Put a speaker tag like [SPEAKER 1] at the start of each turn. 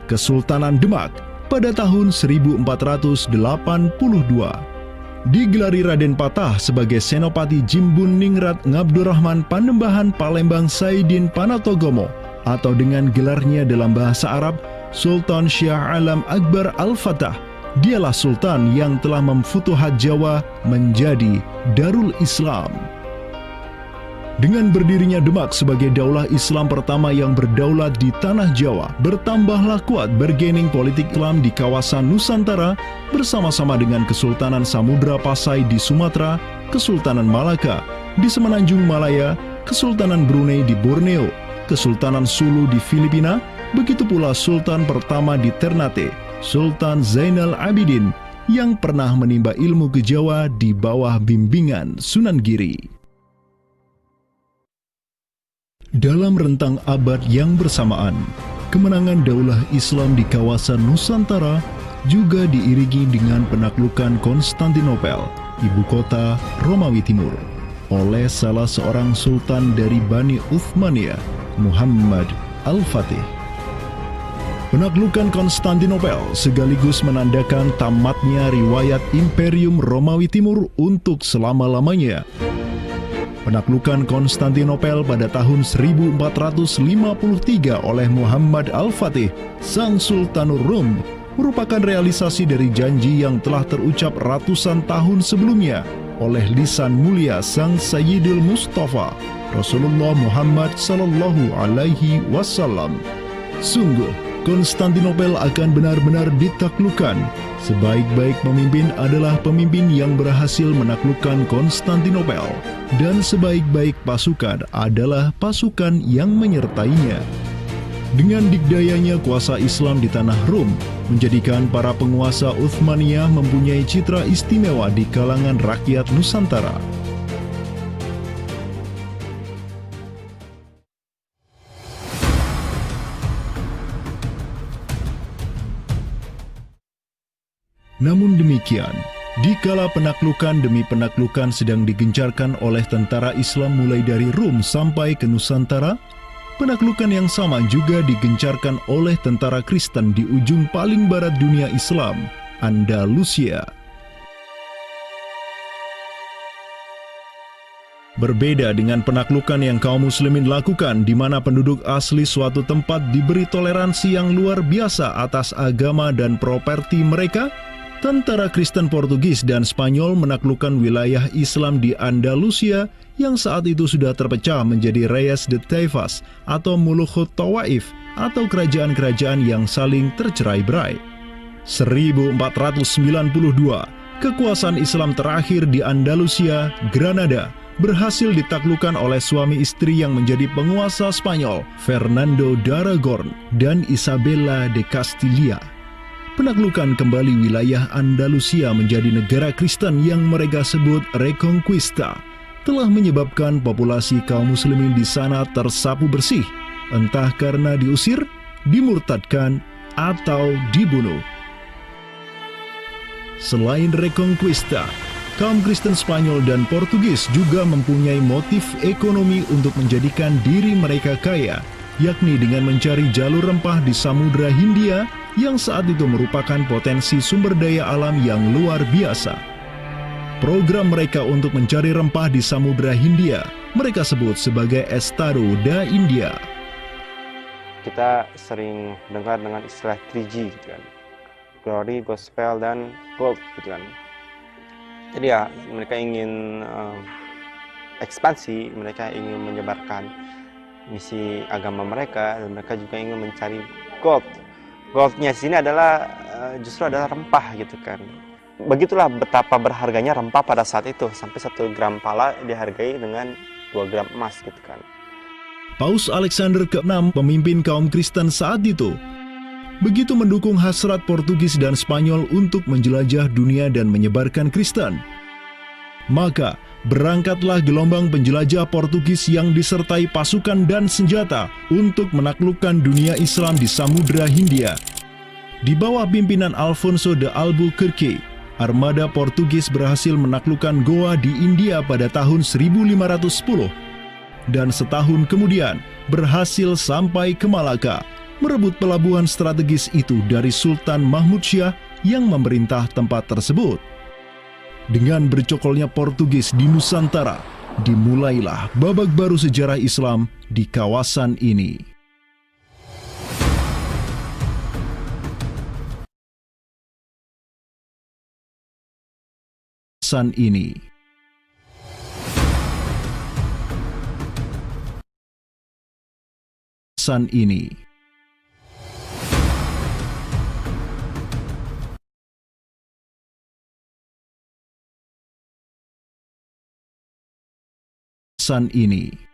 [SPEAKER 1] Kesultanan Demak pada tahun 1482. Digelari Raden Patah sebagai Senopati Jimbun Ningrat Ngabdurrahman Panembahan Palembang Saidin Panatogomo, atau dengan gelarnya dalam bahasa Arab Sultan Syah Alam Akbar Al-Fatah. Dialah Sultan yang telah memfutuhat Jawa menjadi Darul Islam. Dengan berdirinya Demak sebagai daulah Islam pertama yang berdaulat di tanah Jawa, bertambahlah kuat bargaining politik Islam di kawasan Nusantara bersama-sama dengan Kesultanan Samudra Pasai di Sumatera, Kesultanan Malaka di Semenanjung Malaya, Kesultanan Brunei di Borneo, Kesultanan Sulu di Filipina, begitu pula Sultan pertama di Ternate, Sultan Zainal Abidin, yang pernah menimba ilmu ke Jawa di bawah bimbingan Sunan Giri. Dalam rentang abad yang bersamaan, kemenangan daulah Islam di kawasan Nusantara juga diiringi dengan penaklukan Konstantinopel, ibu kota Romawi Timur, oleh salah seorang sultan dari Bani Uthmaniyah, Muhammad Al-Fatih. Penaklukan Konstantinopel sekaligus menandakan tamatnya riwayat Imperium Romawi Timur untuk selama-lamanya. Penaklukan Konstantinopel pada tahun 1453 oleh Muhammad Al-Fatih, sang Sultanur Rum, merupakan realisasi dari janji yang telah terucap ratusan tahun sebelumnya oleh lisan mulia sang Sayyidul Mustafa, Rasulullah Muhammad Sallallahu Alaihi Wasallam. Sungguh, Konstantinopel akan benar-benar ditaklukkan. Sebaik-baik pemimpin adalah pemimpin yang berhasil menaklukkan Konstantinopel, dan sebaik-baik pasukan adalah pasukan yang menyertainya. Dengan dikdayanya kuasa Islam di tanah Rum, menjadikan para penguasa Uthmaniyah mempunyai citra istimewa di kalangan rakyat Nusantara. Namun demikian, dikala penaklukan demi penaklukan sedang digencarkan oleh tentara Islam mulai dari Rum sampai ke Nusantara, penaklukan yang sama juga digencarkan oleh tentara Kristen di ujung paling barat dunia Islam, Andalusia. Berbeda dengan penaklukan yang kaum muslimin lakukan, di mana penduduk asli suatu tempat diberi toleransi yang luar biasa atas agama dan properti mereka, tentara Kristen Portugis dan Spanyol menaklukkan wilayah Islam di Andalusia yang saat itu sudah terpecah menjadi Reyes de Taifas atau Mulukhut Tawaif, atau kerajaan-kerajaan yang saling tercerai-berai. 1492, kekuasaan Islam terakhir di Andalusia, Granada, berhasil ditaklukkan oleh suami istri yang menjadi penguasa Spanyol, Fernando de Aragon dan Isabella de Castilla. Penaklukan kembali wilayah Andalusia menjadi negara Kristen yang mereka sebut Reconquista telah menyebabkan populasi kaum muslimin di sana tersapu bersih, entah karena diusir, dimurtadkan, atau dibunuh. Selain Reconquista, kaum Kristen Spanyol dan Portugis juga mempunyai motif ekonomi untuk menjadikan diri mereka kaya, yakni dengan mencari jalur rempah di Samudra Hindia yang saat itu merupakan potensi sumber daya alam yang luar biasa. Program mereka untuk mencari rempah di Samudra Hindia mereka sebut sebagai Estado da India.
[SPEAKER 2] Kita sering dengar dengan istilah 3G gitu kan. Glory, Gospel, dan Gold gitu kan. Jadi ya, mereka ingin ekspansi, mereka ingin menyebarkan misi agama mereka, dan mereka juga ingin mencari gold. Goldnya sini adalah justru adalah rempah gitu kan. Begitulah betapa berharganya rempah pada saat itu, sampai 1 gram pala dihargai dengan 2 gram emas gitu kan.
[SPEAKER 1] Paus Alexander ke-6, pemimpin kaum Kristen saat itu, begitu mendukung hasrat Portugis dan Spanyol untuk menjelajah dunia dan menyebarkan Kristen. Maka berangkatlah gelombang penjelajah Portugis yang disertai pasukan dan senjata untuk menaklukkan dunia Islam di Samudra Hindia. Di bawah pimpinan Alfonso de Albuquerque, armada Portugis berhasil menaklukkan Goa di India pada tahun 1510, dan setahun kemudian berhasil sampai ke Malaka, merebut pelabuhan strategis itu dari Sultan Mahmud Syah yang memerintah tempat tersebut. Dengan bercokolnya Portugis di Nusantara, dimulailah babak baru sejarah Islam di kawasan ini. Kawasan ini. Kawasan ini. Kawasan ini.